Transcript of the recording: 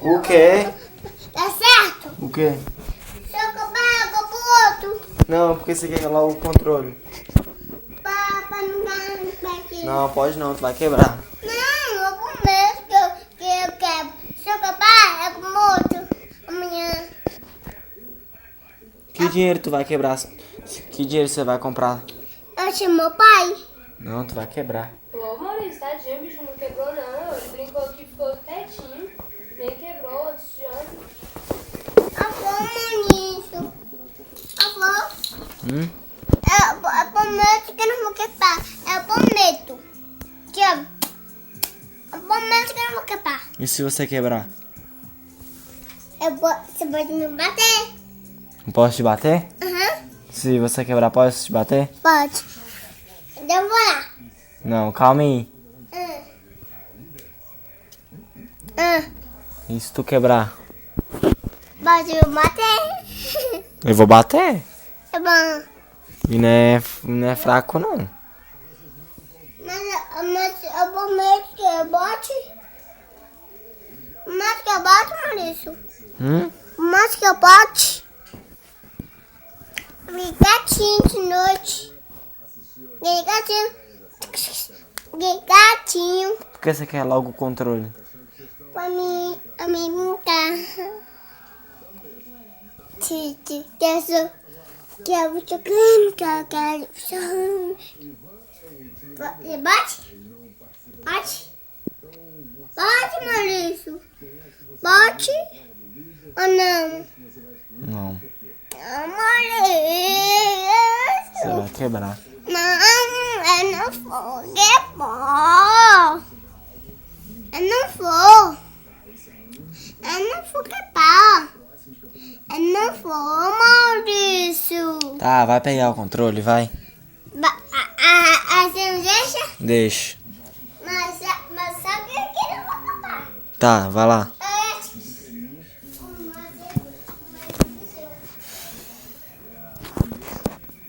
O quê? Tá certo? O quê? Se eu comprar, eu compro outro. Não, porque você quer logo o controle. Pra não dar aqui. Não, pode não, tu vai quebrar. Não, eu prometo que eu quero. Se eu comprar, eu compro outro. Amanhã. Que dinheiro tu vai quebrar? Que dinheiro você vai comprar? Eu chamo meu pai. Não, tu vai quebrar. Pô, Maurício, tadinho, o bicho não quebrou não. Ele brincou aqui, ficou quietinho. Nem quebrou, desviando. Avô, Maurício. Avô. Eu prometo que eu não vou quebrar. Eu prometo. Eu prometo que eu não vou quebrar. E se você quebrar? Você pode me bater? Não posso te bater? Aham. Se você quebrar, posso te bater? Pode. Então eu vou lá. Não, calma aí. E se tu quebrar? Pode me bater? Eu vou bater. É bom. E não é fraco, não. Mas eu prometo que eu bote. Mas que eu bote, Maurício. Mas que eu bote. Fiquei gatinho de noite. Fiquei gatinho. Fiquei gatinho. Por que você quer logo o controle? Pra mim brincar. Quero jogando, quero jogando. Bate? Bate? Bate, Maurício. Bate ou não? Não. Ah, Maurício. Você vai quebrar. Não, eu não vou quebrar. Eu não vou. Eu não vou quebrar. Eu não vou, Maurício. Tá, vai pegar o controle, vai. Você não deixa? Deixa. Mas só que eu quero quebrar. Tá, vai lá.